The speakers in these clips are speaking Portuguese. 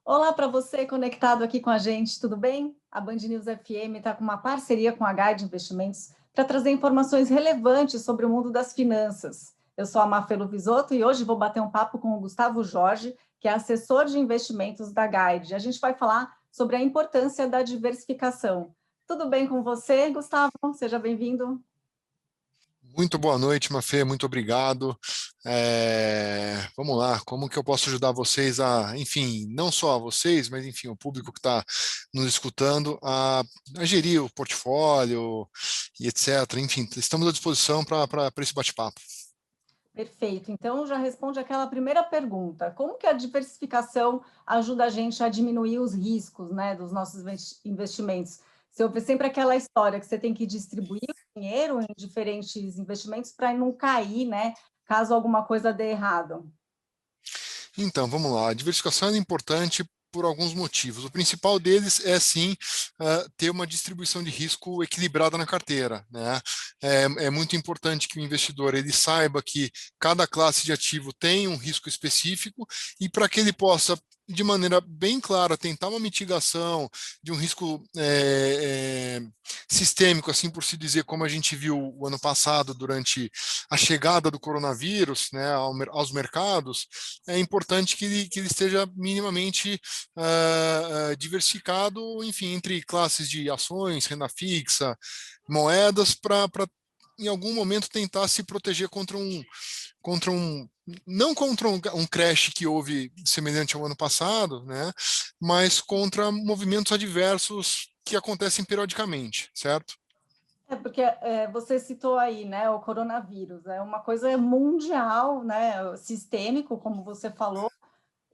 Olá para você conectado aqui com a gente, tudo bem? A Band News FM está com uma parceria com a Guide Investimentos para trazer informações relevantes sobre o mundo das finanças. Eu sou a Mafelo Visoto e hoje vou bater um papo com o Gustavo Jorge, que é assessor de investimentos da Guide. A gente vai falar sobre a importância da diversificação. Tudo bem com você, Gustavo? Seja bem-vindo. Muito boa noite, Mafê, muito obrigado. Vamos lá, como que eu posso ajudar vocês enfim, não só a vocês, mas enfim, o público que está nos escutando a gerir o portfólio e etc. Enfim, estamos à disposição para esse bate-papo. Perfeito. Então, já responde aquela primeira pergunta. Como que a diversificação ajuda a gente a diminuir os riscos, né, dos nossos investimentos? Se houver sempre aquela história que você tem que distribuir o dinheiro em diferentes investimentos para não cair, né, caso alguma coisa dê errado. Então, vamos lá. A diversificação é importante por alguns motivos. O principal deles é, sim, ter uma distribuição de risco equilibrada na carteira, né? É muito importante que o investidor ele saiba que cada classe de ativo tem um risco específico e para que ele possa de maneira bem clara, tentar uma mitigação de um risco sistêmico, assim por se dizer, como a gente viu o ano passado durante a chegada do coronavírus, né, aos mercados, é importante que ele esteja minimamente diversificado, enfim, entre classes de ações, renda fixa, moedas, para em algum momento tentar se proteger não contra um crash que houve semelhante ao ano passado, né, mas contra movimentos adversos que acontecem periodicamente, certo? Porque você citou aí, né, o coronavírus, é uma coisa mundial, né, sistêmico, como você falou.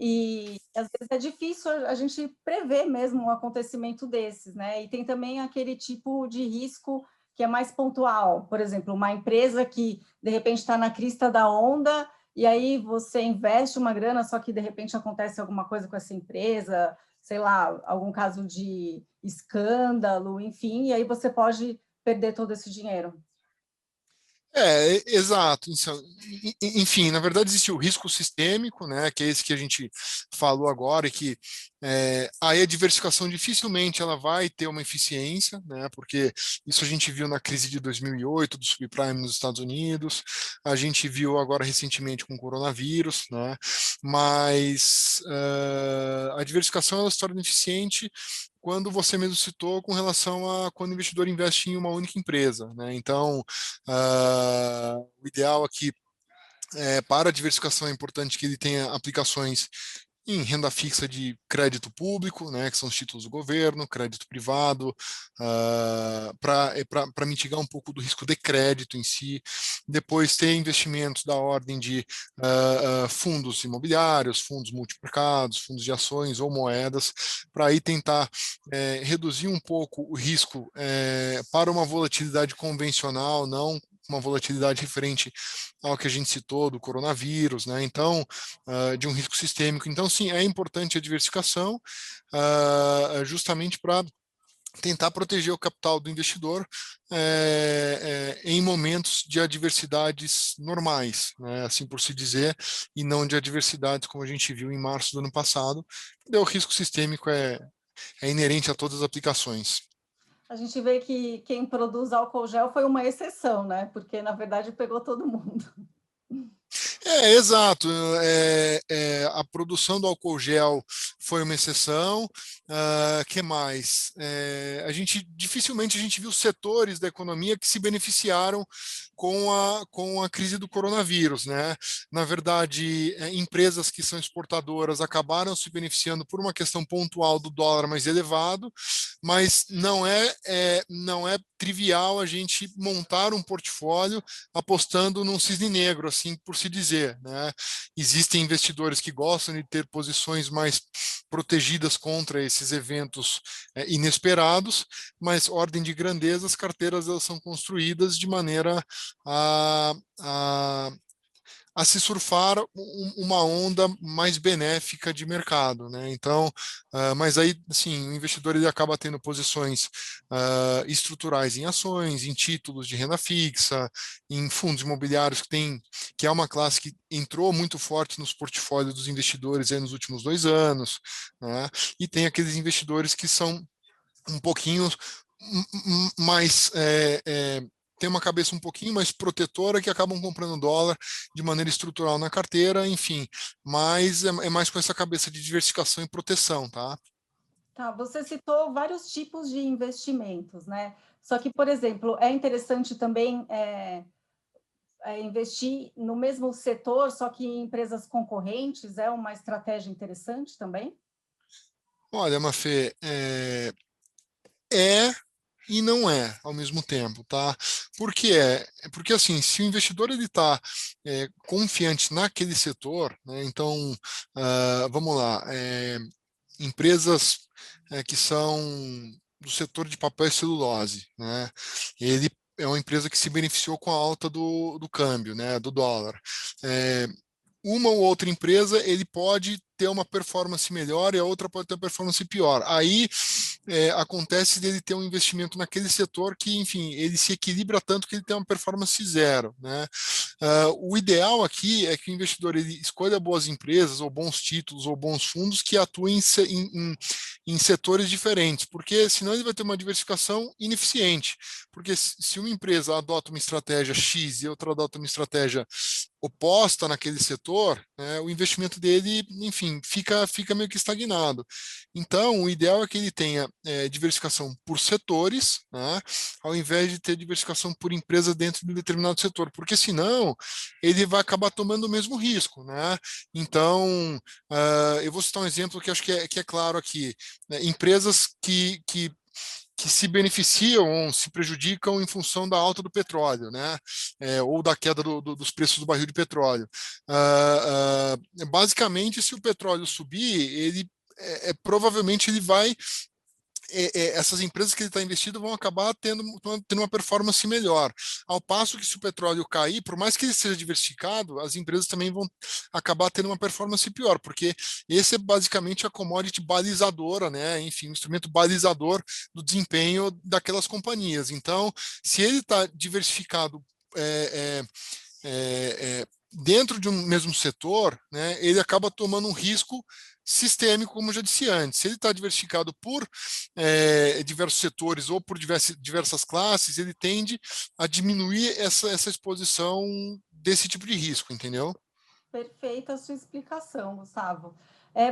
E às vezes é difícil a gente prever mesmo um acontecimento desses, né? E tem também aquele tipo de risco que é mais pontual, por exemplo, uma empresa que de repente está na crista da onda e aí você investe uma grana, só que de repente acontece alguma coisa com essa empresa, sei lá, algum caso de escândalo, enfim, e aí você pode perder todo esse dinheiro. Exato. Enfim, na verdade existe o risco sistêmico, né, que é esse que a gente falou agora, e que aí a diversificação dificilmente ela vai ter uma eficiência, né, porque isso a gente viu na crise de 2008 do subprime nos Estados Unidos, a gente viu agora recentemente com o coronavírus, né, mas a diversificação ela se torna eficiente quando você mesmo citou com relação a quando o investidor investe em uma única empresa, né? Então, o ideal aqui para a diversificação é importante que ele tenha aplicações em renda fixa de crédito público, né, que são os títulos do governo, crédito privado, para mitigar um pouco do risco de crédito em si. Depois ter investimentos da ordem de fundos imobiliários, fundos multimercados, fundos de ações ou moedas, para aí tentar reduzir um pouco o risco para uma volatilidade convencional, não uma volatilidade referente ao que a gente citou do coronavírus, né? Então, de um risco sistêmico. Então, sim, é importante a diversificação, justamente para tentar proteger o capital do investidor em momentos de adversidades normais, né, assim por se dizer, e não de adversidades como a gente viu em março do ano passado. O risco sistêmico é inerente a todas as aplicações. A gente vê que quem produz álcool gel foi uma exceção, né? Porque na verdade pegou todo mundo. Exato. A produção do álcool gel foi uma exceção. Que mais? Dificilmente a gente viu setores da economia que se beneficiaram com a crise do coronavírus, né? Na verdade, empresas que são exportadoras acabaram se beneficiando por uma questão pontual do dólar mais elevado, mas não é trivial a gente montar um portfólio apostando num cisne negro, assim por se dizer, né? Existem investidores que gostam de ter posições mais protegidas contra esses eventos inesperados, mas ordem de grandeza, as carteiras elas são construídas de maneira a, a a se surfar uma onda mais benéfica de mercado, né? Então, mas aí, assim, o investidor ele acaba tendo posições estruturais em ações, em títulos de renda fixa, em fundos imobiliários que é uma classe que entrou muito forte nos portfólios dos investidores aí nos últimos 2 anos, né? E tem aqueles investidores que são um pouquinho mais tem uma cabeça um pouquinho mais protetora, que acabam comprando dólar de maneira estrutural na carteira, enfim, mas é mais com essa cabeça de diversificação e proteção, tá? Tá, você citou vários tipos de investimentos, né? Só que, por exemplo, é interessante também investir no mesmo setor, só que em empresas concorrentes, é uma estratégia interessante também? Olha, Mafê, é e não é ao mesmo tempo, tá? Por que é? Porque assim, se o investidor ele está confiante naquele setor, né, então vamos lá, empresas que são do setor de papel e celulose, né? Ele é uma empresa que se beneficiou com a alta do câmbio, né, do dólar. É, uma ou outra empresa ele pode ter uma performance melhor e a outra pode ter uma performance pior. Aí acontece dele ter um investimento naquele setor que, enfim, ele se equilibra tanto que ele tem uma performance zero, né? O ideal aqui é que o investidor ele escolha boas empresas, ou bons títulos, ou bons fundos que atuem em setores diferentes, porque senão ele vai ter uma diversificação ineficiente. Porque se uma empresa adota uma estratégia X e outra adota uma estratégia oposta naquele setor, né, o investimento dele, enfim, fica meio que estagnado. Então, o ideal é que ele tenha diversificação por setores, né, ao invés de ter diversificação por empresa dentro de um determinado setor, porque senão ele vai acabar tomando o mesmo risco, né? Então, eu vou citar um exemplo que acho que é claro aqui, né, empresas que se beneficiam ou se prejudicam em função da alta do petróleo, né? Ou da queda dos preços do barril de petróleo. Basicamente, se o petróleo subir, ele provavelmente ele vai essas empresas que ele está investido vão acabar tendo uma performance melhor. Ao passo que se o petróleo cair, por mais que ele seja diversificado, as empresas também vão acabar tendo uma performance pior, porque esse é basicamente a commodity balizadora, né? Enfim, um instrumento balizador do desempenho daquelas companhias. Então, se ele está diversificado dentro de um mesmo setor, né, ele acaba tomando um risco sistêmico, como eu já disse antes. Se ele está diversificado por diversos setores ou por diversas classes, ele tende a diminuir essa exposição desse tipo de risco, entendeu? Perfeita a sua explicação, Gustavo.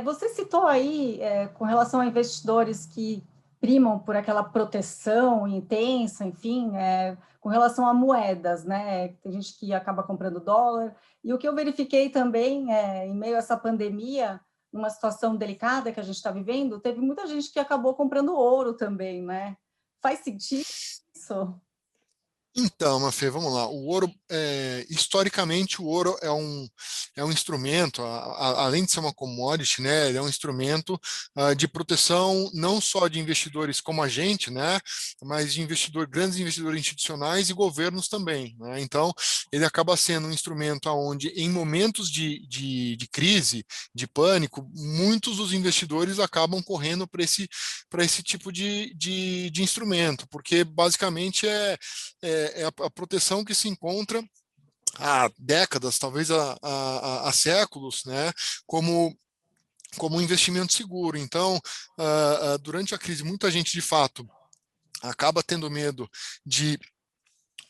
Você citou aí, com relação a investidores que primam por aquela proteção intensa, enfim, com relação a moedas, né? Tem gente que acaba comprando dólar. E o que eu verifiquei também, em meio a essa pandemia, numa situação delicada que a gente está vivendo, teve muita gente que acabou comprando ouro também, né? Faz sentido isso? Então, Mafê, vamos lá. O ouro, historicamente, o ouro é um instrumento, além de ser uma commodity, né, ele é um instrumento de proteção não só de investidores como a gente, né, mas de grandes investidores institucionais e governos também, né? Então, ele acaba sendo um instrumento onde, em momentos de crise, de pânico, muitos dos investidores acabam correndo para esse tipo de instrumento, porque basicamente é a proteção que se encontra há décadas, talvez há séculos, né, como um investimento seguro. Então, durante a crise, muita gente, de fato, acaba tendo medo de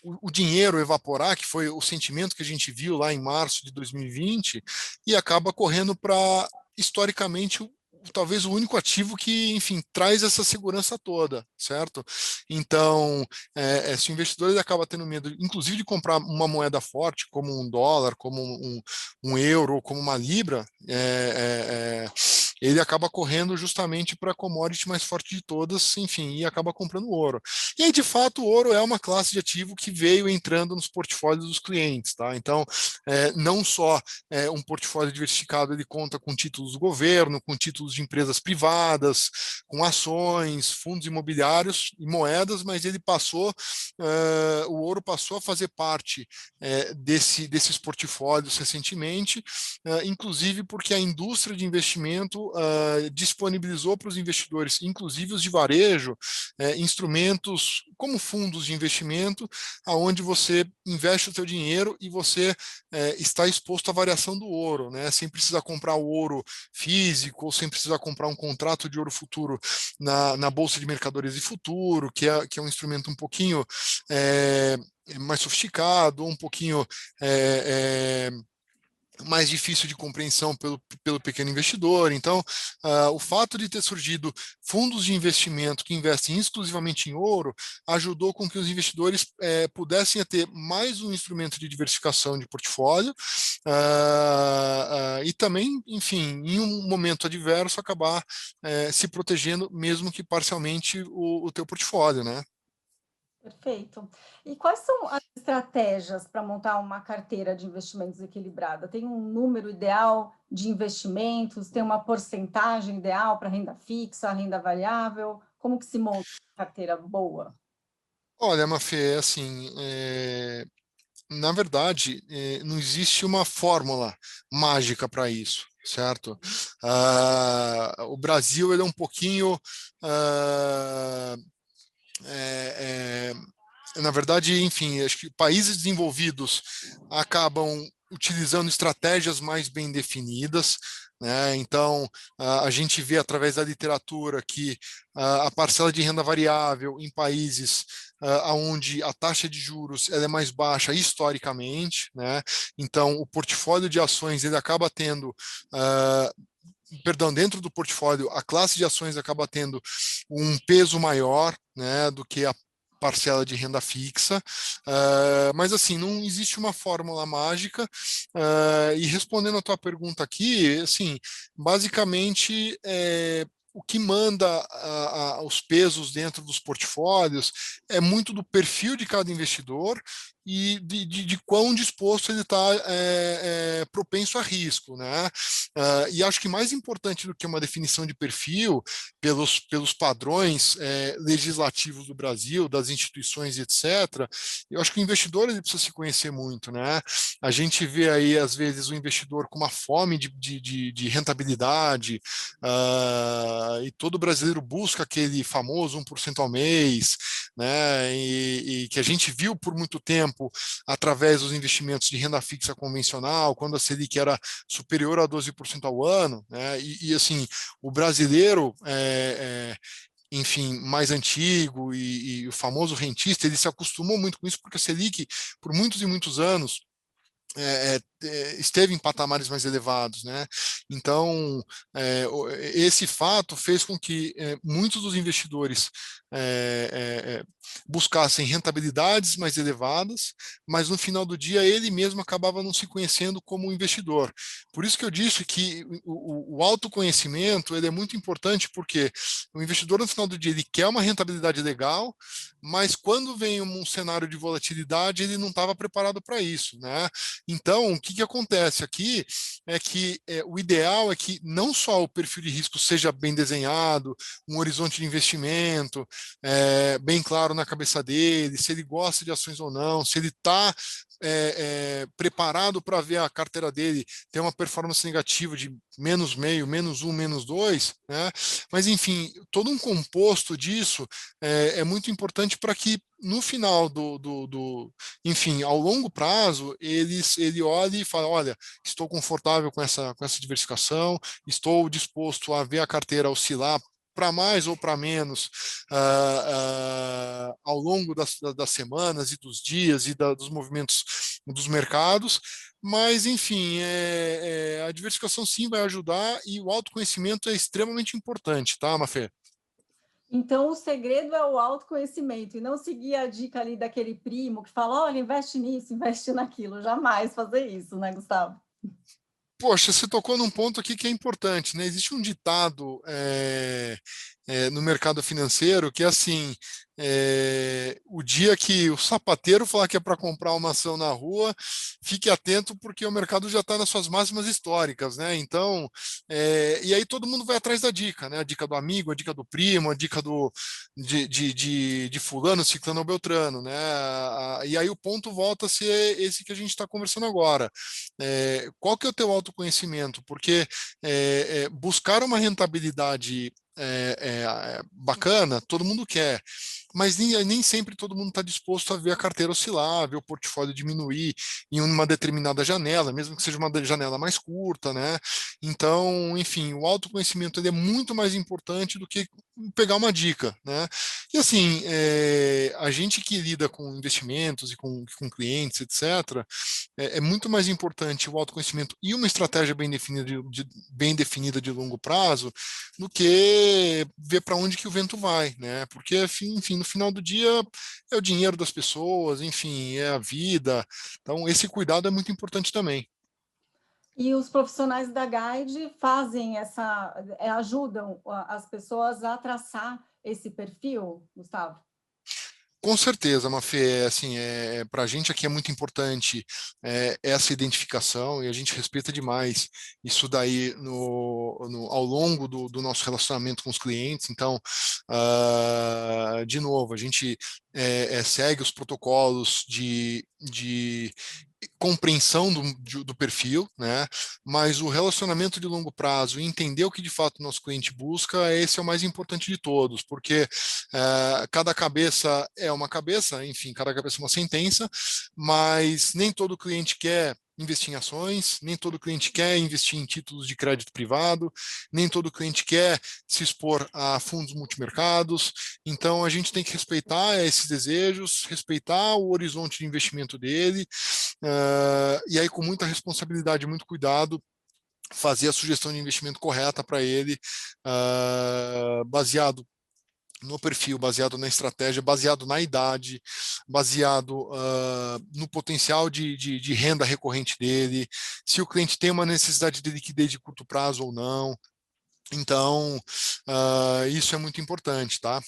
o dinheiro evaporar, que foi o sentimento que a gente viu lá em março de 2020, e acaba correndo para, historicamente, talvez o único ativo que, enfim, traz essa segurança toda, certo? Então, se o investidor ele acaba tendo medo, inclusive de comprar uma moeda forte, como um dólar, como um euro, como uma libra, ele acaba correndo justamente para a commodity mais forte de todas, enfim, e acaba comprando ouro. E aí, de fato, o ouro é uma classe de ativo que veio entrando nos portfólios dos clientes, tá? Então, não só um portfólio diversificado, ele conta com títulos do governo, com títulos de empresas privadas, com ações, fundos imobiliários e moedas, mas ele passou, o ouro passou a fazer parte desses portfólios recentemente, inclusive porque a indústria de investimento disponibilizou para os investidores, inclusive os de varejo, instrumentos como fundos de investimento, aonde você investe o seu dinheiro e você está exposto à variação do ouro, né? Sem precisar comprar o ouro físico ou sem precisar comprar um contrato de ouro futuro na Bolsa de Mercadorias e Futuro, que é um instrumento um pouquinho mais sofisticado, um pouquinho mais difícil de compreensão pelo pequeno investidor. Então, o fato de ter surgido fundos de investimento que investem exclusivamente em ouro ajudou com que os investidores pudessem ter mais um instrumento de diversificação de portfólio e também, enfim, em um momento adverso, acabar se protegendo, mesmo que parcialmente, o teu portfólio, né? Perfeito. E quais são as estratégias para montar uma carteira de investimentos equilibrada? Tem um número ideal de investimentos? Tem uma porcentagem ideal para renda fixa, renda variável? Como que se monta uma carteira boa? Olha, Mafê, assim, na verdade, não existe uma fórmula mágica para isso, certo? O Brasil ele é um pouquinho na verdade, enfim, acho que países desenvolvidos acabam utilizando estratégias mais bem definidas, né? Então, a gente vê através da literatura que a parcela de renda variável em países onde a taxa de juros ela é mais baixa historicamente, né? Então, o portfólio de ações ele acaba tendo perdão, dentro do portfólio, a classe de ações acaba tendo um peso maior, né, do que a parcela de renda fixa, mas assim, não existe uma fórmula mágica, e respondendo a tua pergunta aqui, assim, basicamente, o que manda os pesos dentro dos portfólios é muito do perfil de cada investidor e de quão disposto ele está propenso a risco, né? E acho que mais importante do que uma definição de perfil, pelos padrões legislativos do Brasil, das instituições, etc., eu acho que o investidor ele precisa se conhecer muito, né? A gente vê aí, às vezes, o investidor com uma fome de rentabilidade, e todo brasileiro busca aquele famoso 1% ao mês, né? E que a gente viu por muito tempo através dos investimentos de renda fixa convencional, quando a Selic era superior a 12% ao ano, né? E assim, o brasileiro enfim, mais antigo e o famoso rentista, ele se acostumou muito com isso porque a Selic, por muitos e muitos anos, esteve em patamares mais elevados, né? Então, esse fato fez com que muitos dos investidores buscassem rentabilidades mais elevadas, mas no final do dia ele mesmo acabava não se conhecendo como investidor. Por isso que eu disse que o autoconhecimento ele é muito importante, porque o investidor no final do dia ele quer uma rentabilidade legal, mas quando vem um cenário de volatilidade ele não estava preparado para isso, né? Então, o que acontece aqui é que o ideal é que não só o perfil de risco seja bem desenhado, um horizonte de investimento bem claro na cabeça dele, se ele gosta de ações ou não, se ele está preparado para ver a carteira dele ter uma performance negativa de menos meio, menos um, menos dois, né? Mas enfim, todo um composto disso é muito importante para que no final enfim, ao longo prazo, ele olhe e fala, olha, estou confortável com essa diversificação, estou disposto a ver a carteira oscilar para mais ou para menos ao longo das semanas e dos dias e dos movimentos dos mercados, mas enfim, a diversificação sim vai ajudar e o autoconhecimento é extremamente importante, tá, Mafê? Então, o segredo é o autoconhecimento e não seguir a dica ali daquele primo que fala, olha, investe nisso, investe naquilo. Jamais fazer isso, né, Gustavo? Poxa, você tocou num ponto aqui que é importante, né? Existe um ditado no mercado financeiro que é assim: o dia que o sapateiro falar que é para comprar uma ação na rua, fique atento porque o mercado já está nas suas máximas históricas, né? Então, e aí todo mundo vai atrás da dica, né? A dica do amigo, a dica do primo, a dica de fulano, ciclano ou beltrano, né? E aí o ponto volta a ser esse que a gente está conversando agora. Qual que é o teu autoconhecimento? Porque buscar uma rentabilidade bacana, todo mundo quer, mas nem sempre todo mundo está disposto a ver a carteira oscilar, ver o portfólio diminuir em uma determinada janela, mesmo que seja uma janela mais curta, né? Então, enfim, o autoconhecimento ele é muito mais importante do que pegar uma dica, né? E assim, a gente que lida com investimentos e com clientes, etc., é muito mais importante o autoconhecimento e uma estratégia bem definida de longo prazo do que ver para onde que o vento vai, né? Porque, enfim, no final do dia é o dinheiro das pessoas, enfim, é a vida. Então, esse cuidado é muito importante também. E os profissionais da Guide fazem ajudam as pessoas a traçar esse perfil, Gustavo? Com certeza, Mafê, assim, para a gente aqui é muito importante essa identificação e a gente respeita demais isso daí ao longo do nosso relacionamento com os clientes. Então, de novo, a gente segue os protocolos de compreensão do perfil, né? Mas o relacionamento de longo prazo e entender o que de fato o nosso cliente busca, esse é o mais importante de todos, porque cada cabeça é uma cabeça, enfim, cada cabeça é uma sentença, mas nem todo cliente quer investir em ações, nem todo cliente quer investir em títulos de crédito privado, nem todo cliente quer se expor a fundos multimercados. Então a gente tem que respeitar esses desejos, respeitar o horizonte de investimento dele, e aí com muita responsabilidade, muito cuidado, fazer a sugestão de investimento correta para ele, baseado no perfil, baseado na estratégia, baseado na idade, baseado no potencial de renda recorrente dele, se o cliente tem uma necessidade de liquidez de curto prazo ou não. Então, isso é muito importante, tá?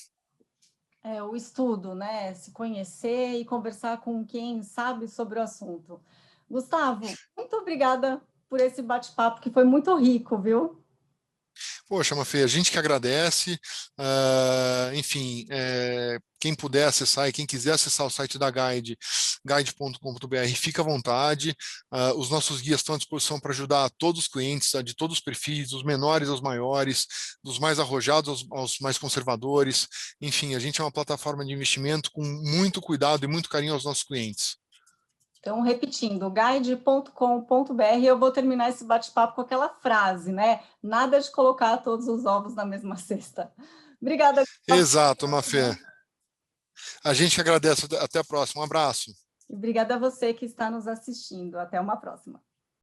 O estudo, né? Se conhecer e conversar com quem sabe sobre o assunto. Gustavo, muito obrigada por esse bate-papo que foi muito rico, viu? Poxa, Mafê, a gente que agradece. Enfim, quem puder acessar e quem quiser acessar o site da Guide, guide.com.br, fica à vontade. Os nossos guias estão à disposição para ajudar todos os clientes, de todos os perfis, dos menores aos maiores, dos mais arrojados aos mais conservadores. Enfim, a gente é uma plataforma de investimento com muito cuidado e muito carinho aos nossos clientes. Então, repetindo, guide.com.br, eu vou terminar esse bate-papo com aquela frase, né? Nada de colocar todos os ovos na mesma cesta. Obrigada, Gustavo. Exato, Mafê. A gente agradece. Até a próxima. Um abraço. E obrigada a você que está nos assistindo. Até uma próxima.